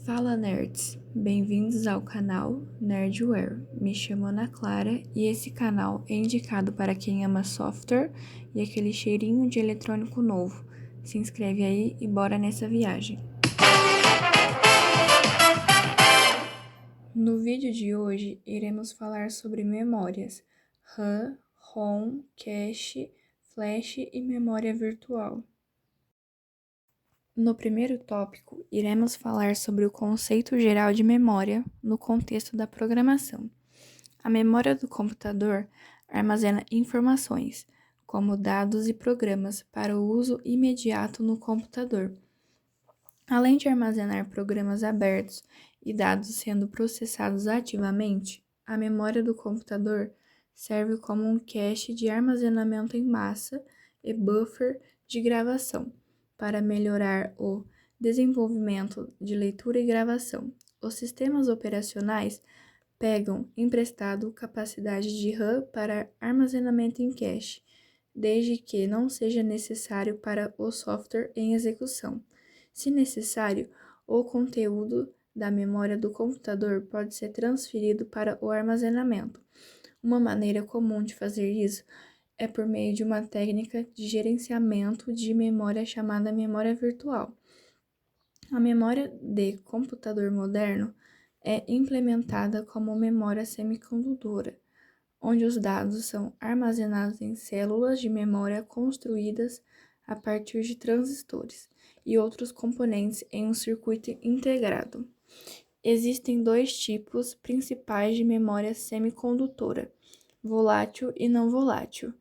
Fala nerds, bem-vindos ao canal Nerdware. Me chamo Ana Clara e esse canal é indicado para quem ama software e aquele cheirinho de eletrônico novo. Se inscreve aí e bora nessa viagem. No vídeo de hoje iremos falar sobre memórias RAM, ROM, cache, flash e memória virtual. No primeiro tópico, iremos falar sobre o conceito geral de memória no contexto da programação. A memória do computador armazena informações, como dados e programas, para o uso imediato no computador. Além de armazenar programas abertos e dados sendo processados ativamente, a memória do computador serve como um cache de armazenamento em massa e buffer de gravação para melhorar o desenvolvimento de leitura e gravação. Os sistemas operacionais pegam emprestado capacidade de RAM para armazenamento em cache, desde que não seja necessário para o software em execução. Se necessário, o conteúdo da memória do computador pode ser transferido para o armazenamento. Uma maneira comum de fazer isso é por meio de uma técnica de gerenciamento de memória chamada memória virtual. A memória de computador moderno é implementada como memória semicondutora, onde os dados são armazenados em células de memória construídas a partir de transistores e outros componentes em um circuito integrado. Existem dois tipos principais de memória semicondutora: volátil e não volátil.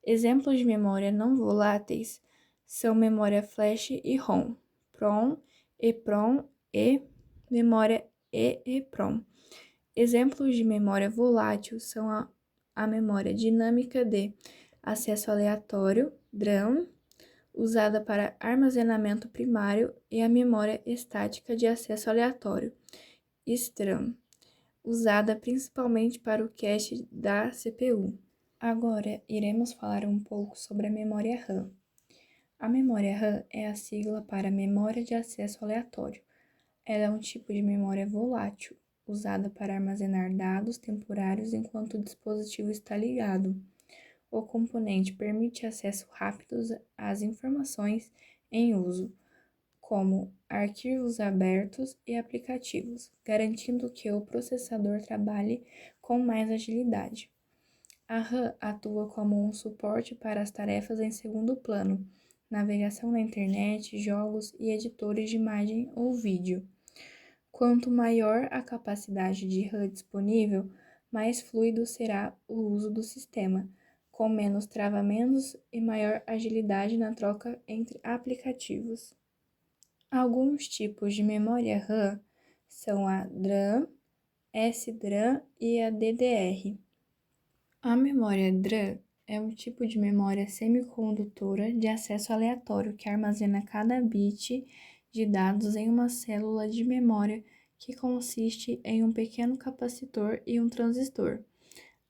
Exemplos de memória não voláteis são memória flash e ROM, PROM, EPROM e memória EEPROM. Exemplos de memória volátil são a memória dinâmica de acesso aleatório, DRAM, usada para armazenamento primário, e a memória estática de acesso aleatório, STRAM, usada principalmente para o cache da CPU. Agora, iremos falar um pouco sobre a memória RAM. A memória RAM é a sigla para memória de acesso aleatório. Ela é um tipo de memória volátil, usada para armazenar dados temporários enquanto o dispositivo está ligado. O componente permite acesso rápido às informações em uso, como arquivos abertos e aplicativos, garantindo que o processador trabalhe com mais agilidade. A RAM atua como um suporte para as tarefas em segundo plano, navegação na internet, jogos e editores de imagem ou vídeo. Quanto maior a capacidade de RAM disponível, mais fluido será o uso do sistema, com menos travamentos e maior agilidade na troca entre aplicativos. Alguns tipos de memória RAM são a DRAM, SDRAM e a DDR. A memória DRAM é um tipo de memória semicondutora de acesso aleatório que armazena cada bit de dados em uma célula de memória que consiste em um pequeno capacitor e um transistor,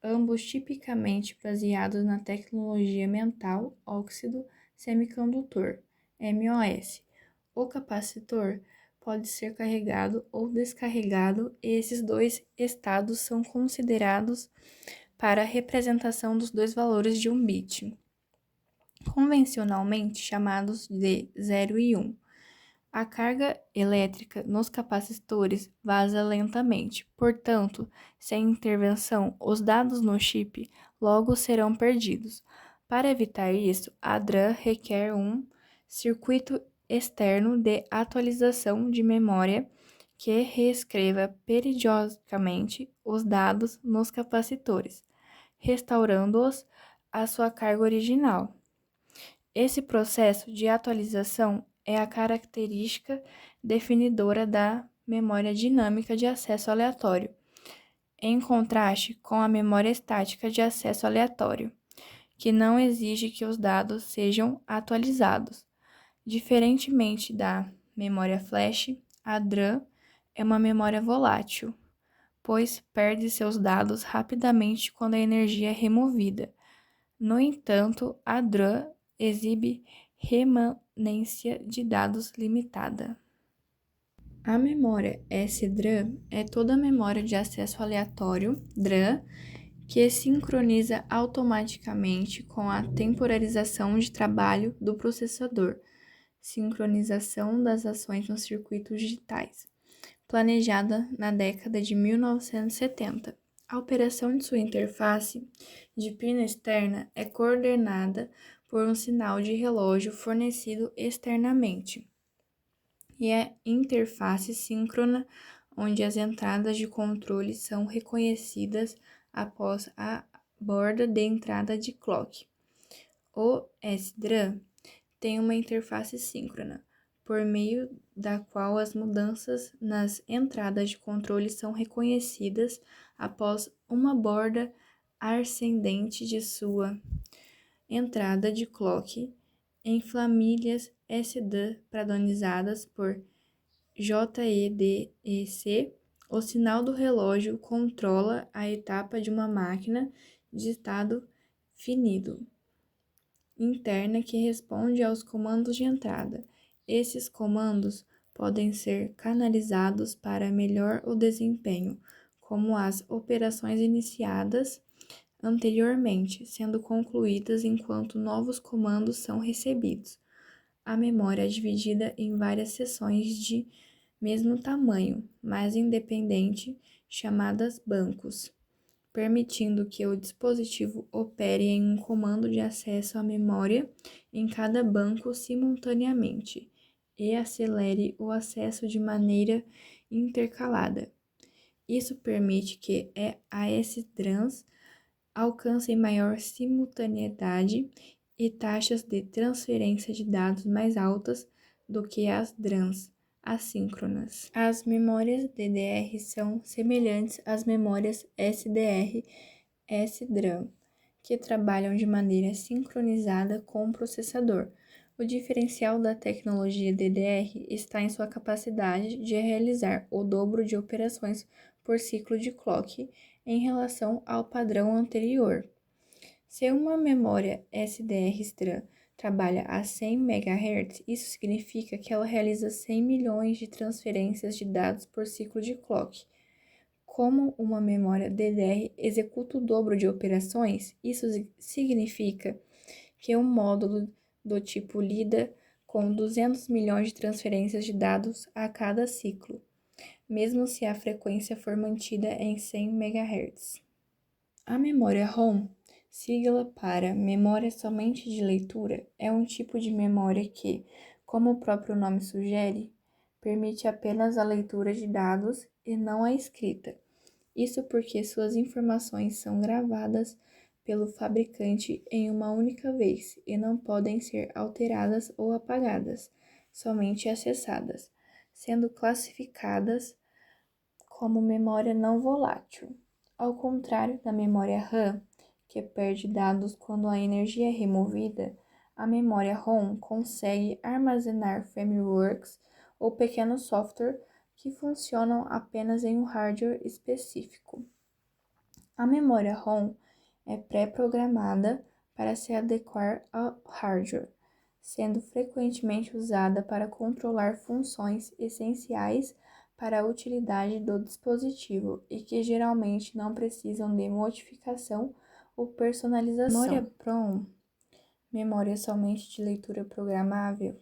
ambos tipicamente baseados na tecnologia metal óxido semicondutor, MOS. O capacitor pode ser carregado ou descarregado, e esses dois estados são considerados para a representação dos dois valores de um bit, convencionalmente chamados de 0 e 1. A carga elétrica nos capacitores vaza lentamente, portanto, sem intervenção, os dados no chip logo serão perdidos. Para evitar isso, a DRAM requer um circuito externo de atualização de memória que reescreva periodicamente os dados nos capacitores, restaurando-os à sua carga original. Esse processo de atualização é a característica definidora da memória dinâmica de acesso aleatório, em contraste com a memória estática de acesso aleatório, que não exige que os dados sejam atualizados. Diferentemente da memória flash, a DRAM é uma memória volátil, pois perde seus dados rapidamente quando a energia é removida. No entanto, a DRAM exibe remanência de dados limitada. A memória SDRAM é toda a memória de acesso aleatório, DRAM, que sincroniza automaticamente com a temporarização de trabalho do processador, sincronização das ações nos circuitos digitais, planejada na década de 1970. A operação de sua interface de pino externa é coordenada por um sinal de relógio fornecido externamente e é interface síncrona, onde as entradas de controle são reconhecidas após a borda de entrada de clock. O SDRAM tem uma interface síncrona, por meio da qual as mudanças nas entradas de controle são reconhecidas após uma borda ascendente de sua entrada de clock em famílias SD padronizadas por JEDEC. O sinal do relógio controla a etapa de uma máquina de estado finido interna que responde aos comandos de entrada. Esses comandos podem ser canalizados para melhor o desempenho, como as operações iniciadas anteriormente, sendo concluídas enquanto novos comandos são recebidos. A memória é dividida em várias seções de mesmo tamanho, mas independente, chamadas bancos, permitindo que o dispositivo opere em um comando de acesso à memória em cada banco simultaneamente e acelere o acesso de maneira intercalada. Isso permite que a SDRAMs alcancem maior simultaneidade e taxas de transferência de dados mais altas do que as DRAMs assíncronas. As memórias DDR são semelhantes às memórias SDR, SDRAM, que trabalham de maneira sincronizada com o processador. O diferencial da tecnologia DDR está em sua capacidade de realizar o dobro de operações por ciclo de clock em relação ao padrão anterior. Se uma memória SDR SDRAM trabalha a 100 MHz, isso significa que ela realiza 100 milhões de transferências de dados por ciclo de clock. Como uma memória DDR executa o dobro de operações, isso significa que um módulo do tipo lida com 200 milhões de transferências de dados a cada ciclo, mesmo se a frequência for mantida em 100 MHz. A memória ROM, sigla para memória somente de leitura, é um tipo de memória que, como o próprio nome sugere, permite apenas a leitura de dados e não a escrita. Isso porque suas informações são gravadas pelo fabricante em uma única vez e não podem ser alteradas ou apagadas, somente acessadas, sendo classificadas como memória não volátil. Ao contrário da memória RAM, que perde dados quando a energia é removida, a memória ROM consegue armazenar frameworks ou pequenos software que funcionam apenas em um hardware específico. A memória ROM é pré-programada para se adequar ao hardware, sendo frequentemente usada para controlar funções essenciais para a utilidade do dispositivo e que geralmente não precisam de modificação ou personalização. Memória PROM, memória somente de leitura programável,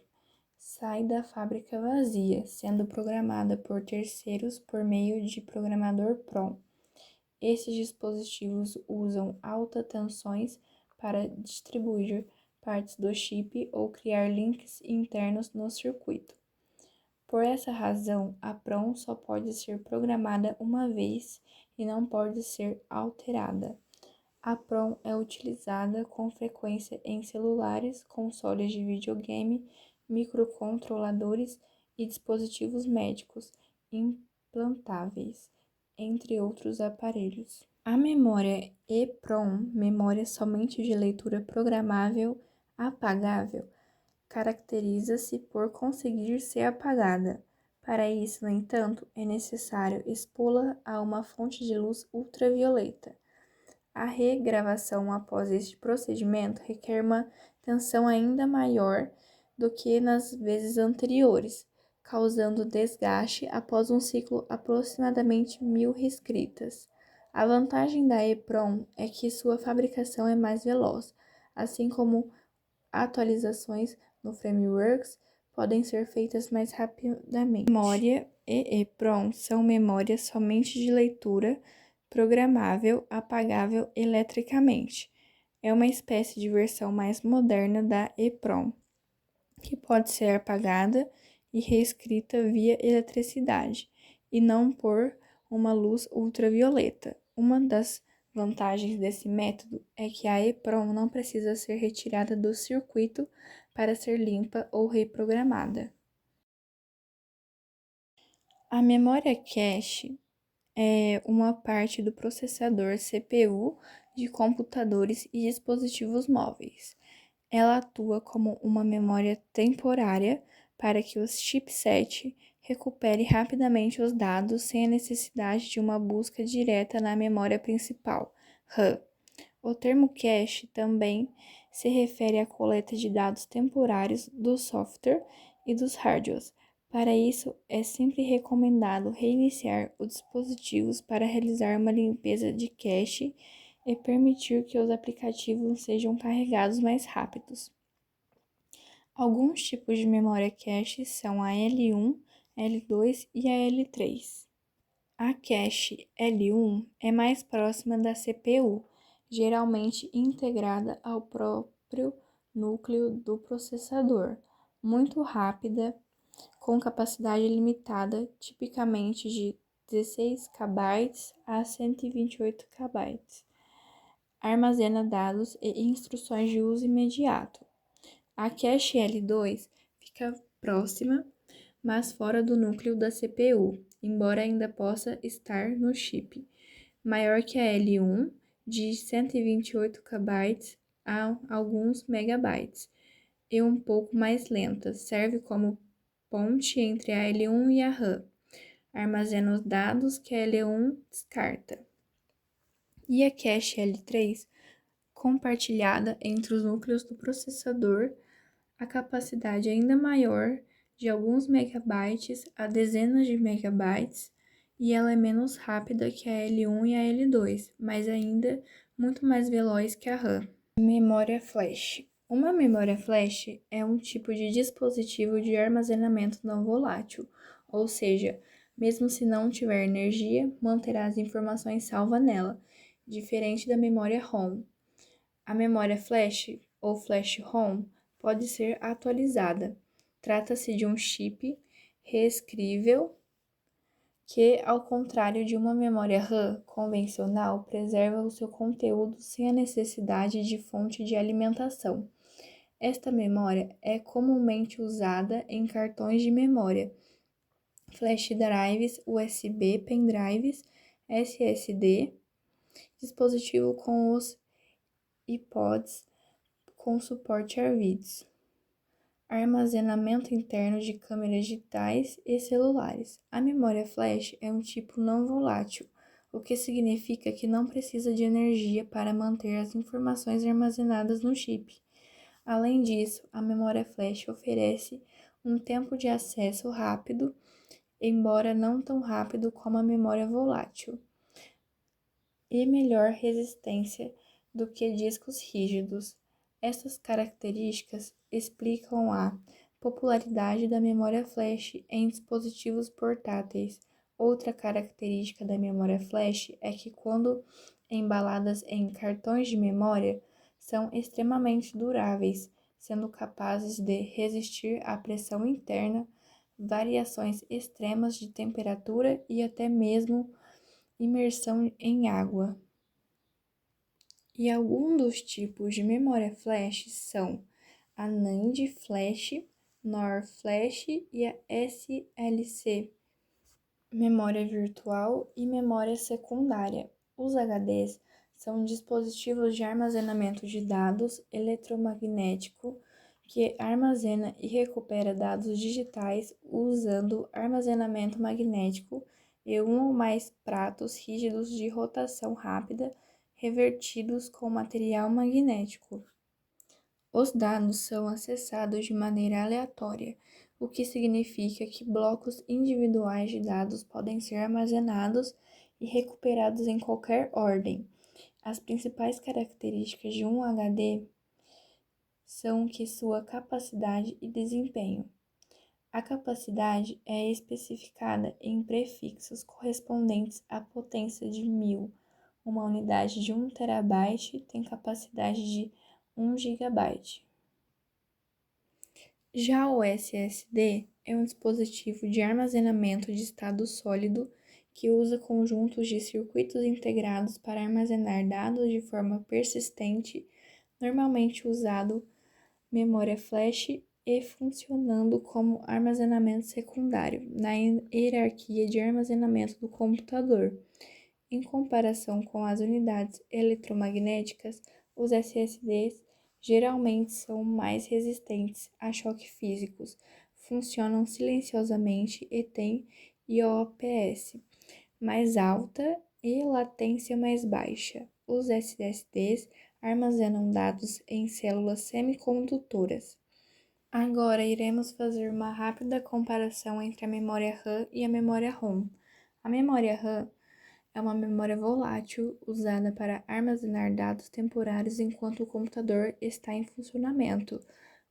sai da fábrica vazia, sendo programada por terceiros por meio de programador PROM. Esses dispositivos usam altas tensões para distribuir partes do chip ou criar links internos no circuito. Por essa razão, a PROM só pode ser programada uma vez e não pode ser alterada. A PROM é utilizada com frequência em celulares, consoles de videogame, microcontroladores e dispositivos médicos implantáveis, entre outros aparelhos. A memória EPROM, memória somente de leitura programável apagável, caracteriza-se por conseguir ser apagada. Para isso, no entanto, é necessário expô-la a uma fonte de luz ultravioleta. A regravação após este procedimento requer uma tensão ainda maior do que nas vezes anteriores, causando desgaste após um ciclo aproximadamente 1000 reescritas. A vantagem da EEPROM é que sua fabricação é mais veloz, assim como atualizações no frameworks podem ser feitas mais rapidamente. Memória e EEPROM são memórias somente de leitura, programável, apagável eletricamente. É uma espécie de versão mais moderna da EEPROM, que pode ser apagada e reescrita via eletricidade, e não por uma luz ultravioleta. Uma das vantagens desse método é que a EEPROM não precisa ser retirada do circuito para ser limpa ou reprogramada. A memória cache é uma parte do processador CPU de computadores e dispositivos móveis. Ela atua como uma memória temporária para que o chipset recupere rapidamente os dados sem a necessidade de uma busca direta na memória principal, RAM. O termo cache também se refere à coleta de dados temporários do software e dos hardwares. Para isso, é sempre recomendado reiniciar os dispositivos para realizar uma limpeza de cache e permitir que os aplicativos sejam carregados mais rápidos. Alguns tipos de memória cache são a L1, L2 e a L3. A cache L1 é mais próxima da CPU, geralmente integrada ao próprio núcleo do processador, muito rápida, com capacidade limitada, tipicamente de 16 KB a 128 KB. Armazena dados e instruções de uso imediato. A cache L2 fica próxima, mas fora do núcleo da CPU, embora ainda possa estar no chip. Maior que a L1, de 128 KB a alguns megabytes, e um pouco mais lenta, serve como ponte entre a L1 e a RAM. Armazena os dados que a L1 descarta. E a cache L3, compartilhada entre os núcleos do processador, a capacidade ainda maior, de alguns megabytes a dezenas de megabytes, e ela é menos rápida que a L1 e a L2, mas ainda muito mais veloz que a RAM. Memória flash. Uma memória flash é um tipo de dispositivo de armazenamento não volátil, ou seja, mesmo se não tiver energia, manterá as informações salvas nela, diferente da memória ROM. A memória flash ou flash ROM pode ser atualizada. Trata-se de um chip reescrível que, ao contrário de uma memória RAM convencional, preserva o seu conteúdo sem a necessidade de fonte de alimentação. Esta memória é comumente usada em cartões de memória, flash drives, USB, pendrives, SSD, dispositivo com os iPods com suporte a vídeos, armazenamento interno de câmeras digitais e celulares. A memória flash é um tipo não volátil, o que significa que não precisa de energia para manter as informações armazenadas no chip. Além disso, a memória flash oferece um tempo de acesso rápido, embora não tão rápido como a memória volátil, e melhor resistência do que discos rígidos. Essas características explicam a popularidade da memória flash em dispositivos portáteis. Outra característica da memória flash é que, quando embaladas em cartões de memória, são extremamente duráveis, sendo capazes de resistir à pressão interna, variações extremas de temperatura e até mesmo imersão em água. E alguns dos tipos de memória flash são a NAND flash, NOR flash e a SLC, memória virtual e memória secundária. Os HDs são dispositivos de armazenamento de dados eletromagnético que armazena e recupera dados digitais usando armazenamento magnético e um ou mais pratos rígidos de rotação rápida revertidos com material magnético. Os dados são acessados de maneira aleatória, o que significa que blocos individuais de dados podem ser armazenados e recuperados em qualquer ordem. As principais características de um HD são que sua capacidade e desempenho. A capacidade é especificada em prefixos correspondentes à potência de 1000. Uma unidade de 1 terabyte tem capacidade de 1 gigabyte. Já o SSD é um dispositivo de armazenamento de estado sólido que usa conjuntos de circuitos integrados para armazenar dados de forma persistente, normalmente usado memória flash e funcionando como armazenamento secundário na hierarquia de armazenamento do computador. Em comparação com as unidades eletromagnéticas, os SSDs geralmente são mais resistentes a choques físicos, funcionam silenciosamente e têm IOPS mais alta e latência mais baixa. Os SSDs armazenam dados em células semicondutoras. Agora iremos fazer uma rápida comparação entre a memória RAM e a memória ROM. A memória RAM é uma memória volátil usada para armazenar dados temporários enquanto o computador está em funcionamento.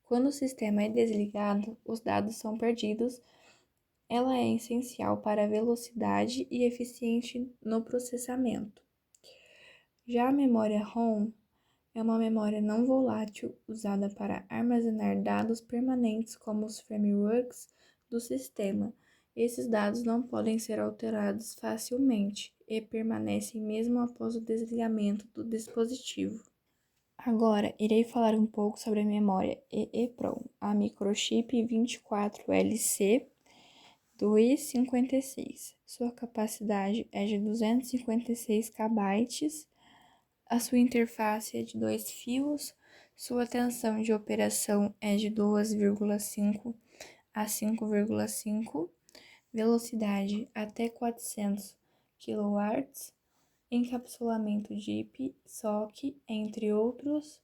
Quando o sistema é desligado, os dados são perdidos. Ela é essencial para a velocidade e eficiente no processamento. Já a memória ROM é uma memória não volátil usada para armazenar dados permanentes como os frameworks do sistema. Esses dados não podem ser alterados facilmente e permanecem mesmo após o desligamento do dispositivo. Agora, irei falar um pouco sobre a memória EEPROM, a microchip 24LC 256. Sua capacidade é de 256 KB. A sua interface é de 2 fios. Sua tensão de operação é de 2,5 a 5,5. Velocidade até 400 kW. Encapsulamento DIP, SOC, entre outros.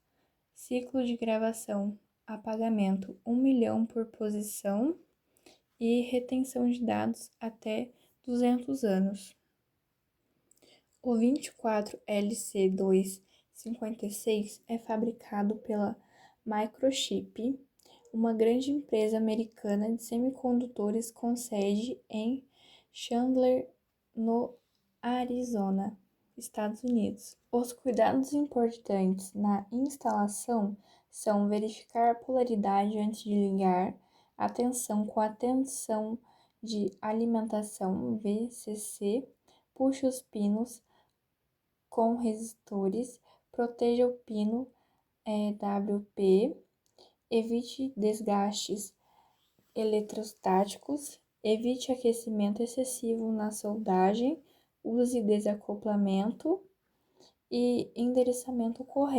Ciclo de gravação, apagamento 1 milhão por posição e retenção de dados até 200 anos. O 24LC256 é fabricado pela Microchip, uma grande empresa americana de semicondutores com sede em Chandler, no Arizona, Estados Unidos. Os cuidados importantes na instalação são verificar a polaridade antes de ligar, atenção com a tensão de alimentação VCC, puxe os pinos com resistores, proteja o pino WP, evite desgastes eletrostáticos, evite aquecimento excessivo na soldagem, use desacoplamento e endereçamento correto.